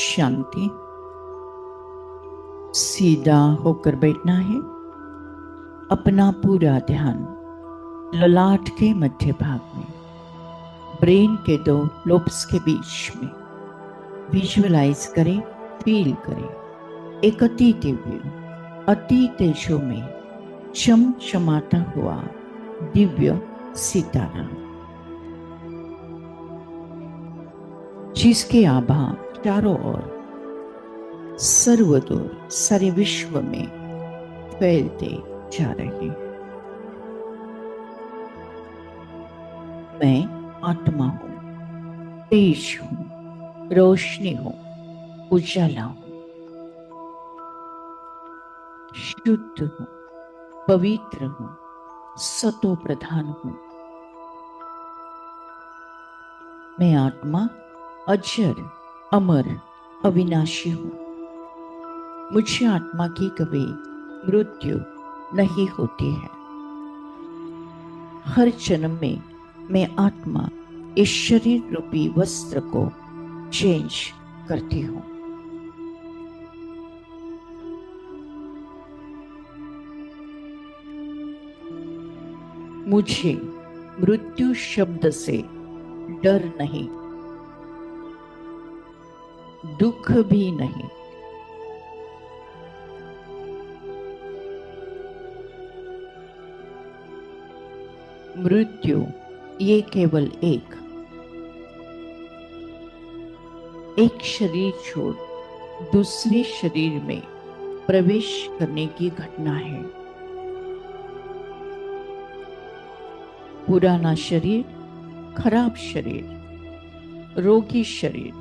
शांति। सीधा होकर बैठना है। अपना पूरा ध्यान ललाट के मध्य भाग में, ब्रेन के दो लोब्स के बीच में विजुअलाइज करें, फील करें एक अति दिव्य, अति तेजो में चमचमाता हुआ दिव्य सितारा, जिसके आभा चारों ओर सर्वदूर सारे विश्व में फैलते जा रहे हैं। मैं आत्मा हूं, तेज हूं, रोशनी हूं, उजाला हूं, शुद्ध हूं, पवित्र हूं, सतो प्रधान हूं। मैं आत्मा अजर, अमर, अविनाशी हूं। मुझे आत्मा की कभी मृत्यु नहीं होती है। हर जन्म में मैं आत्मा इस शरीर रूपी वस्त्र को चेंज करती हूं। मुझे मृत्यु शब्द से डर नहीं, दुख भी नहीं। मृत्यु ये केवल एक शरीर छोड़ दूसरे शरीर में प्रवेश करने की घटना है। पुराना शरीर, खराब शरीर, रोगी शरीर,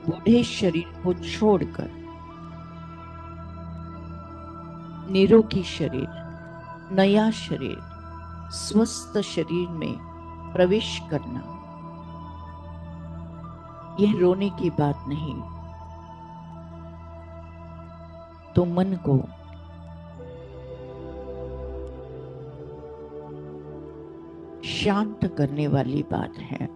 बूढ़े शरीर को छोड़कर निरोगी शरीर, नया शरीर, स्वस्थ शरीर में प्रवेश करना, यह रोने की बात नहीं, तो मन को शांत करने वाली बात है।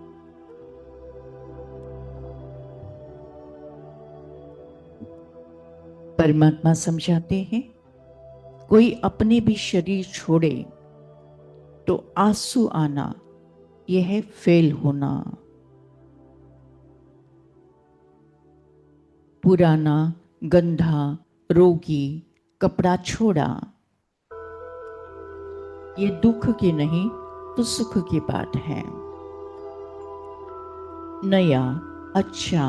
परमात्मा समझाते हैं, कोई अपने भी शरीर छोड़े तो आंसू आना यह है फेल होना। पुराना, गंदा, रोगी कपड़ा छोड़ा, ये दुख की नहीं तो सुख की बात है। नया, अच्छा,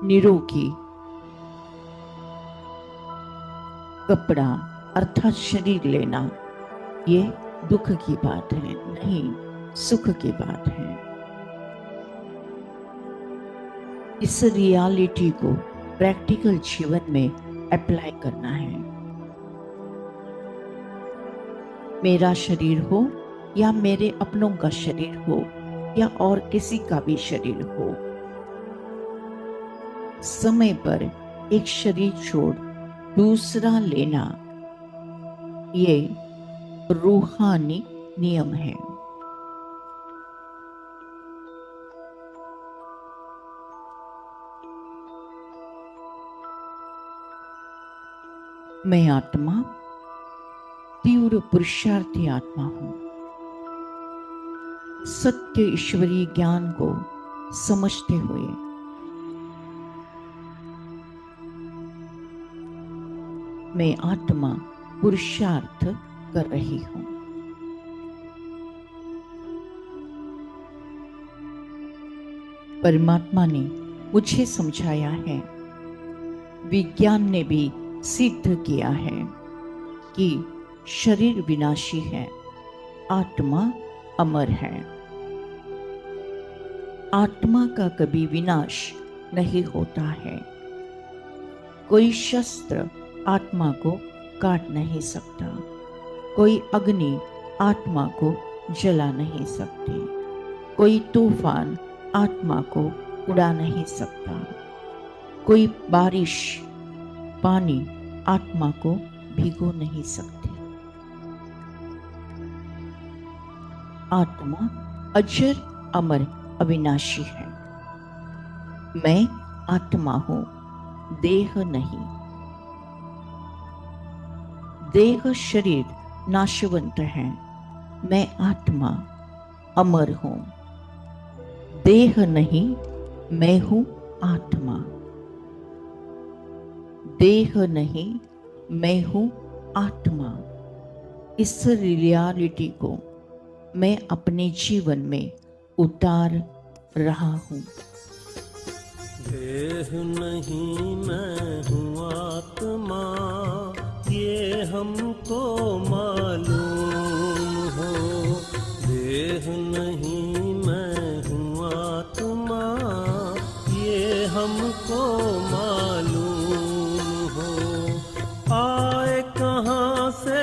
निरोगी कपड़ा अर्थात शरीर लेना, ये दुख की बात है, नहीं सुख की बात है। इस रियलिटी को प्रैक्टिकल जीवन में अप्लाई करना है। मेरा शरीर हो या मेरे अपनों का शरीर हो या और किसी का भी शरीर हो, समय पर एक शरीर छोड़ दूसरा लेना ये रूहानी नियम है। मैं आत्मा तीव्र पुरुषार्थी आत्मा हूं। सत्य ईश्वरीय ज्ञान को समझते हुए मैं आत्मा पुरुषार्थ कर रही हूं। परमात्मा ने मुझे समझाया है, विज्ञान ने भी सिद्ध किया है कि शरीर विनाशी है, आत्मा अमर है। आत्मा का कभी विनाश नहीं होता है। कोई शस्त्र आत्मा को काट नहीं सकता, कोई अग्नि आत्मा को जला नहीं सकती, कोई तूफान आत्मा को उड़ा नहीं सकता, कोई बारिश पानी आत्मा को भिगो नहीं सकती। आत्मा अजर, अमर, अविनाशी है। मैं आत्मा हूं, देह नहीं। देह शरीर नाशवंत है, मैं आत्मा अमर हूं। देह नहीं, मैं हूं आत्मा। देह नहीं, मैं हूं आत्मा। इस रियलिटी को मैं अपने जीवन में उतार रहा हूं। देह नहीं मैं हूँ आत्मा, ये हमको मालूम हो। देह नहीं मैं हूँ आत्मा, ये हमको मालूम हो। आए कहाँ से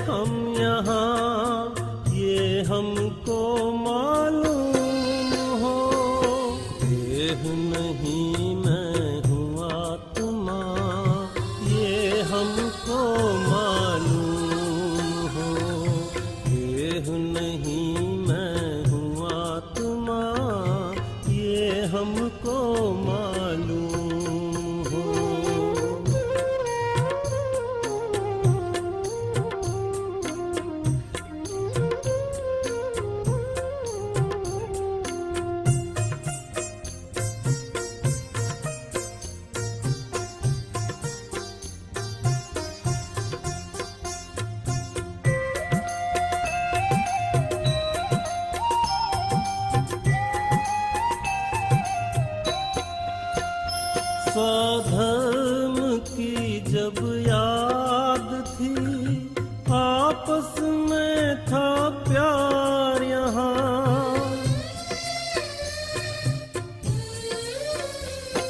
हम यहाँ, ये हमको मालूम हो। देह नहीं मैं हूँ आत्मा, ये हमको मालूम हो। देह नहीं मैं हूँ आत्मा, ये हमको मालूम हो। स्वधर्म की जब याद थी, आपस में था प्यार यहाँ।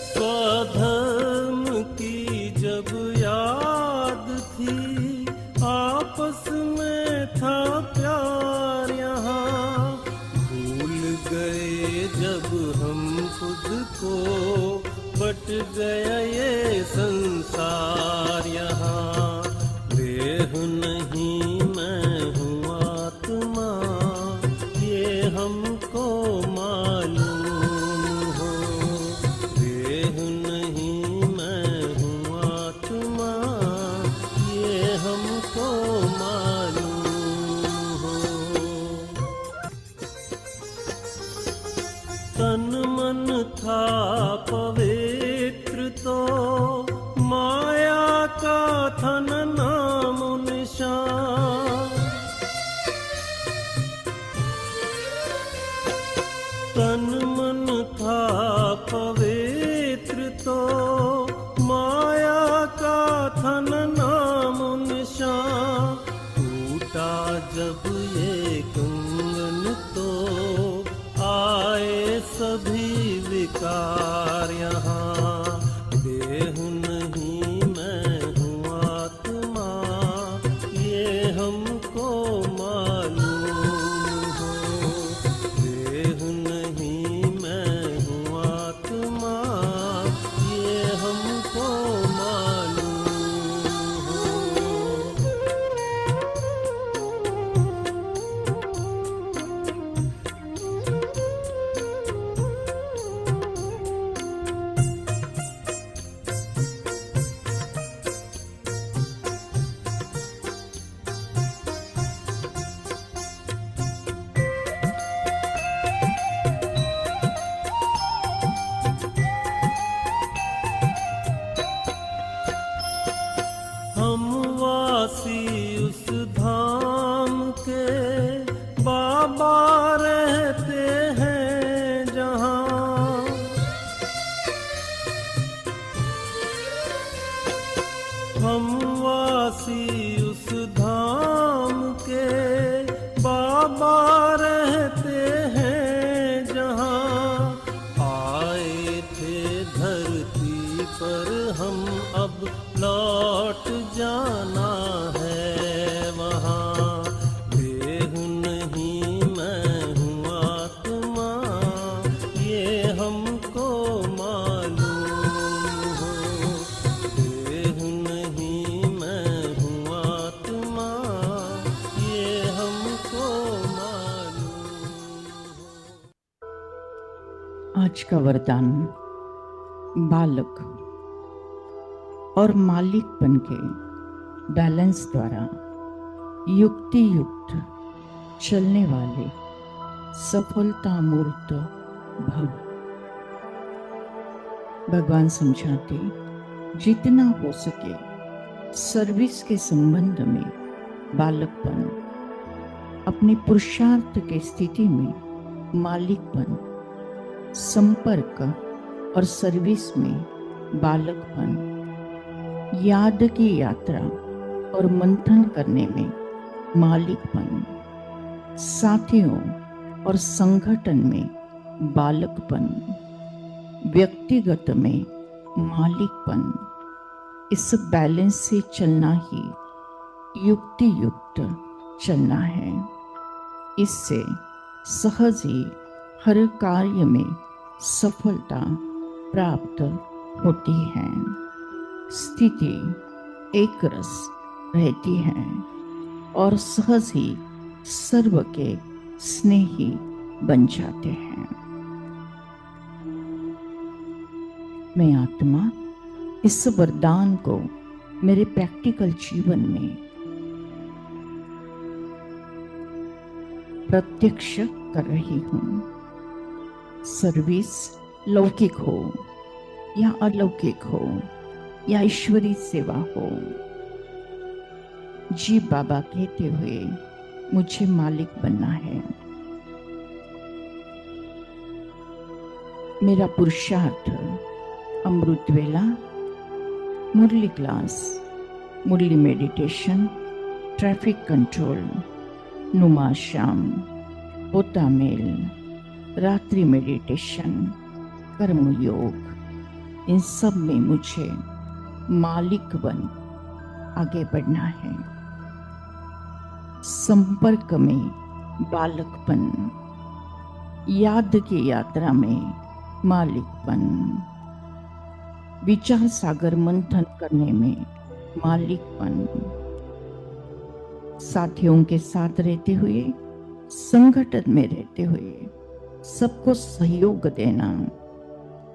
स्वधर्म की जब याद थी, आपस में था प्यार यहाँ। भूल गए जब हम खुद को, बट गया ये संसार यहाँ। देह नहीं मैं हूँ आत्मा, ये हमको मालूम हो। देह नहीं मैं हूँ आत्मा, ये हमको मालूम हो। तन मन था पवित्र तो, माया का था न नाम निशान। तन मन था पवित्र तो, माया का था न नाम निशान। टूटा जब ये कंगन तो, आए सभी विकार यहाँ। देह नहीं मैं हूँ आत्मा, ये हमको मालूम हो। देह नहीं मैं हूँ आत्मा, ये हमको मालूम हो। हम वासी उस धाम के, बाबा रहते हैं जहाँ। हम वासी उस धाम के, बाबा रहते हैं जहाँ। आए थे धरती पर हम, अब लौट जाना है वहाँ। देह नहीं मैं हूँ आत्मा, ये हमको मालूम हो। देह नहीं मैं हूँ आत्मा, ये हमको मालूम हो। आज का वरदान। बालक और मालिकपन के बैलेंस द्वारा युक्ति युक्त चलने वाले सफलता मूर्त भव। भगवान समझाते, जितना हो सके सर्विस के संबंध में बालकपन, अपने पुरुषार्थ के स्थिति में मालिकपन, संपर्क और सर्विस में बालकपन, याद की यात्रा और मंथन करने में मालिकपन, साथियों और संगठन में बालकपन, व्यक्तिगत में मालिकपन, इस बैलेंस से चलना ही युक्ति युक्त चलना है। इससे सहज ही हर कार्य में सफलता प्राप्त होती है, स्थिति एक रस रहती है और सहज ही सर्व के स्नेही बन जाते हैं। मैं आत्मा इस वरदान को मेरे प्रैक्टिकल जीवन में प्रत्यक्ष कर रही हूँ। सर्विस लौकिक हो या अलौकिक हो या ईश्वरीय सेवा हो, जी बाबा कहते हुए मुझे मालिक बनना है। मेरा पुरुषार्थ अमृत वेला, मुरली क्लास, मुरली मेडिटेशन, ट्रैफिक कंट्रोल, नुमा शाम, पोता मेल, रात्रि मेडिटेशन, कर्म योग, इन सब में मुझे मालिक बन आगे बढ़ना है। संपर्क में बालकपन, याद की यात्रा में मालिकपन, विचार सागर मंथन करने में मालिकपन, साथियों के साथ रहते हुए, संगठन में रहते हुए सबको सहयोग देना,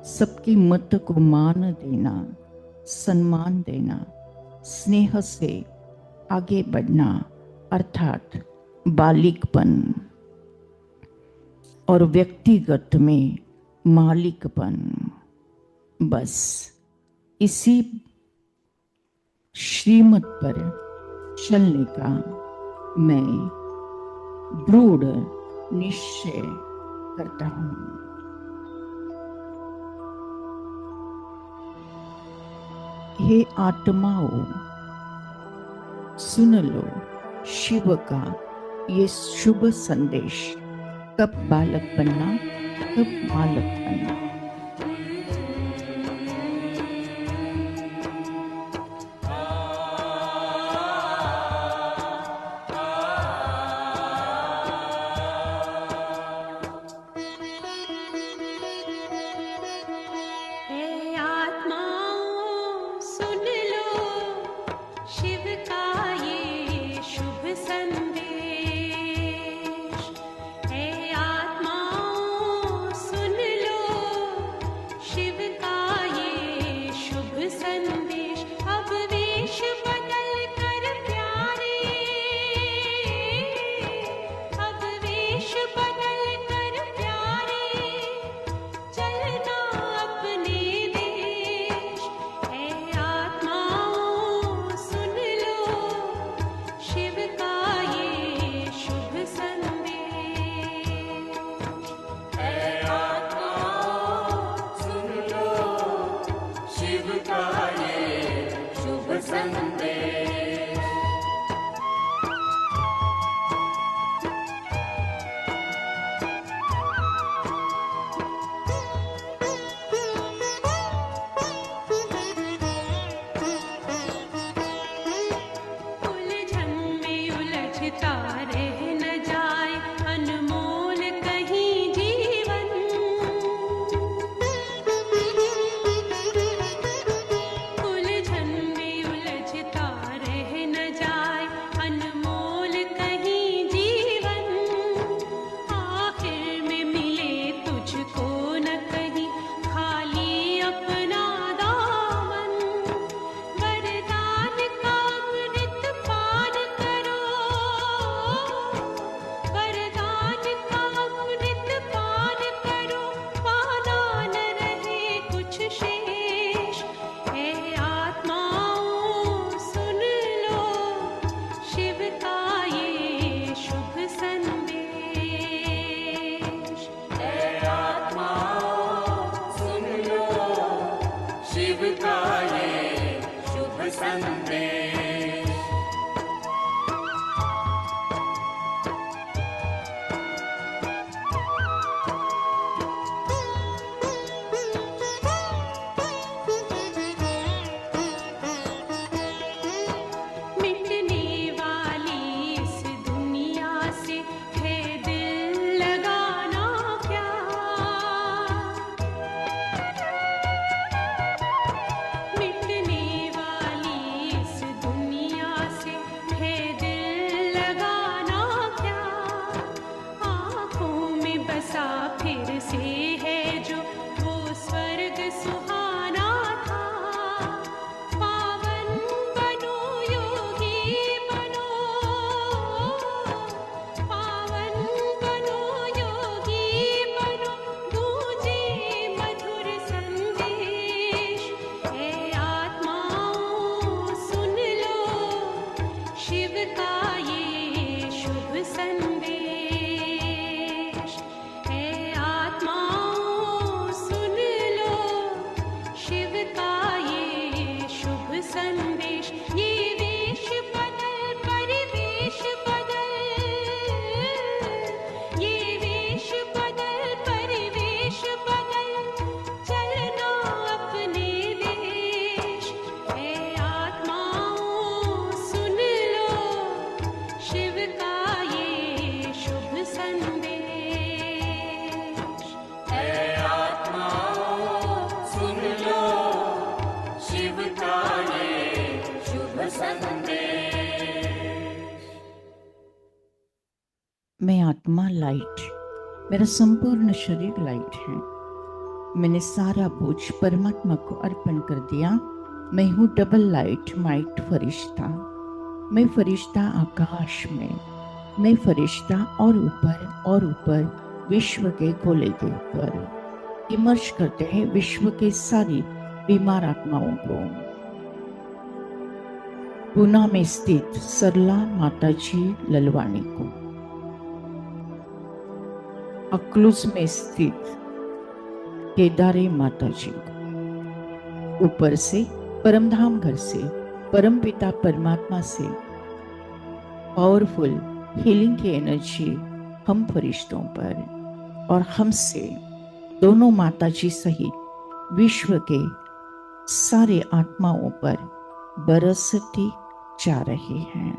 सबकी मत को मान देना, सम्मान देना, स्नेह से आगे बढ़ना, अर्थात बालिकपन, और व्यक्तिगत में मालिकपन। बस इसी श्रीमत पर चलने का मैं दृढ़ निश्चय करता हूँ। हे आत्माओं, सुन लो शिव का ये शुभ संदेश। कब बालक बनना, कब मालक बनना। मैं आत्मा लाइट, मेरा संपूर्ण शरीर लाइट है। मैंने सारा बोझ परमात्मा को अर्पण कर दिया। मैं हूँ डबल लाइट माइट फरिश्ता। मैं फरिश्ता आकाश में, मैं फरिश्ता और ऊपर विश्व के गोले के ऊपर इमर्ज करते हैं विश्व के सारी बीमार आत्माओं को। पूना में स्थित सरला माता जी ललवाणी को, अक्लूज में स्थित केदारे माता जी को, ऊपर से परमधाम घर से परमपिता परमात्मा से पावरफुल हीलिंग की एनर्जी हम फरिश्तों पर और हमसे दोनों माता जी सहित विश्व के सारे आत्माओं पर बरसती जा रही हैं,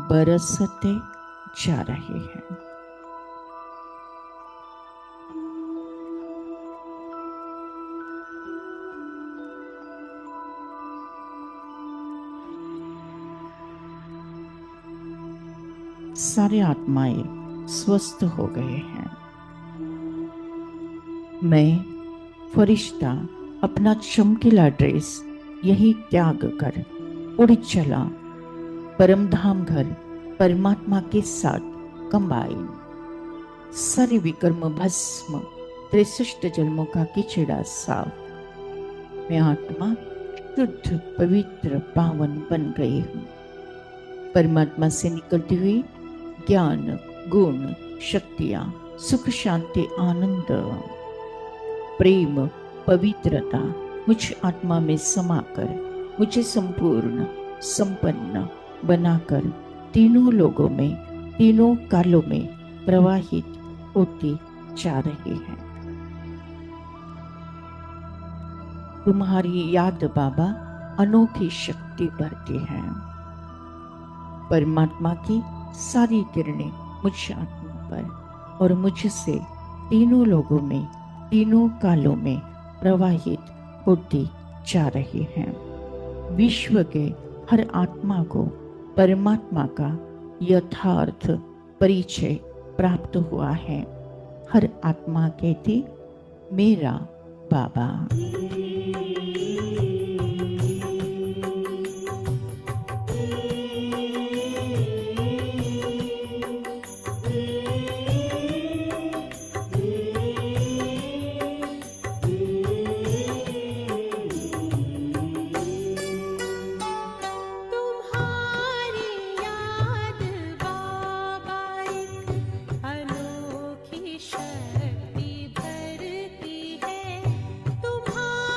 बरसते जा रहे हैं। सारे आत्माएं स्वस्थ हो गए हैं। मैं फरिश्ता अपना चमकीला ड्रेस यही त्याग कर उड़ चला परमधाम घर परमात्मा के साथ कंबाइन। सारे विकर्म भस्म 63 जन्मों का किचड़ा साफ। मैं आत्मा शुद्ध पवित्र पावन बन गई हूँ। परमात्मा से निकलती हुई ज्ञान गुण शक्तियां सुख शांति आनंद प्रेम पवित्रता मुझ आत्मा में समाकर मुझे संपूर्ण संपन्न बनाकर तीनों लोगों में तीनों कालों में प्रवाहित होती जा रही है। तुम्हारी याद बाबा अनोखी शक्ति भरती है। परमात्मा की सारी किरणें मुझ आत्मा पर और मुझसे तीनों लोगों में तीनों कालों में प्रवाहित होती जा रही हैं। विश्व के हर आत्मा को परमात्मा का यथार्थ परिचय प्राप्त हुआ है। हर आत्मा कहती मेरा बाबा। शक्ति भरती है तुम्हारी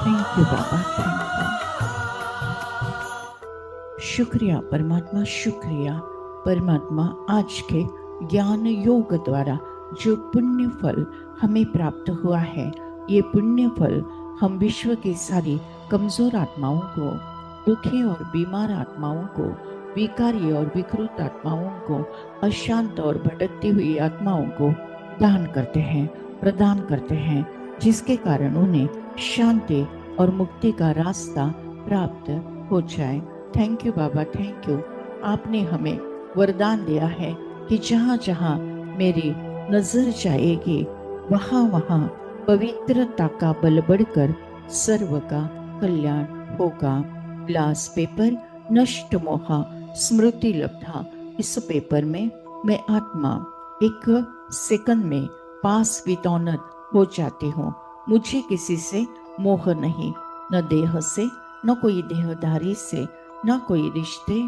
thank you Baba, thank you. शुक्रिया परमात्मा, शुक्रिया परमात्मा। आज के ज्ञान योग द्वारा जो पुण्य फल हमें प्राप्त हुआ है, ये पुण्य फल हम विश्व की सारी कमजोर आत्माओं को, दुखी और बीमार आत्माओं को, विकारी और विकृत आत्माओं को, अशांत और भटकती हुई आत्माओं को दान करते हैं, प्रदान करते हैं, जिसके कारण उन्हें शांति और मुक्ति का रास्ता प्राप्त हो जाए। Thank you Baba, thank you. आपने हमें वरदान दिया है कि जहाँ जहाँ मेरी नजर जाएगी, वहाँ वहाँ पवित्रता का बल बढ़कर सर्व का कल्याण होगा। ग्लास पेपर नष्ट मोहा स्मृति लब्धा। इस पेपर में मैं आत्मा एक सेकंड में पास वितौनत हो जाती हूँ। मुझे किसी से मोह नहीं, न देह से, न कोई देहधारी से, न कोई रिश्ते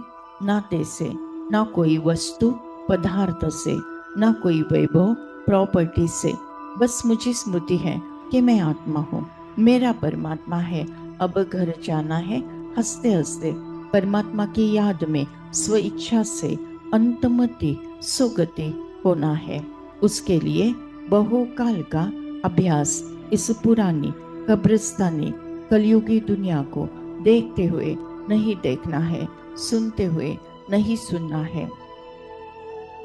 नाते से, न कोई वस्तु पदार्थ से, न कोई वैभव प्रॉपर्टी से। बस मुझे स्मृति है कि मैं आत्मा हूँ, मेरा परमात्मा है। अब घर जाना है हंसते हंसते परमात्मा की याद में स्व इच्छा से अंतमति सुगति होना है। उसके लिए बहुकाल का अभ्यास इस पुरानी कब्रिस्तानी कलयुगी दुनिया को देखते हुए नहीं देखना है, सुनते हुए नहीं सुनना है।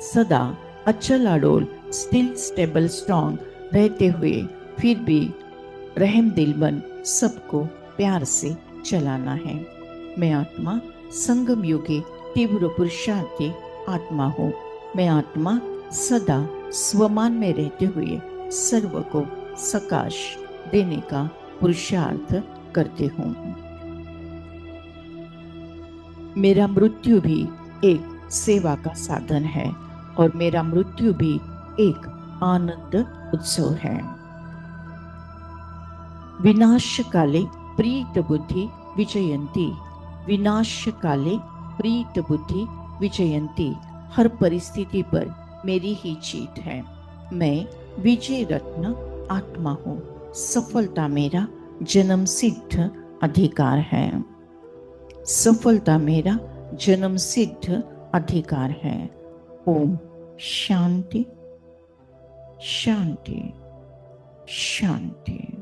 सदा अचल अडोल स्टिल स्टेबल स्ट्रॉन्ग रहते हुए फिर भी रहम दिल बन सबको प्यार से चलाना है। मैं आत्मा संगम युगी तीव्र पुरुषार्थी आत्मा हूँ। मैं आत्मा सदा स्वमान में रहते हुए सर्व को सकाश देने का पुरुषार्थ करती हूँ। मेरा मृत्यु भी एक सेवा का साधन है और मेरा मृत्यु भी एक आनंद उत्सव है। विनाश काले प्रीत बुद्धि विजयंती, विनाश काले प्रीत बुद्धि विजयंती। हर परिस्थिति पर मेरी ही जीत है। मैं विजय रत्न आत्मा हूँ। सफलता मेरा जन्म सिद्ध अधिकार है। सफलता मेरा जन्म सिद्ध अधिकार है। ओम शांति शांति शांति।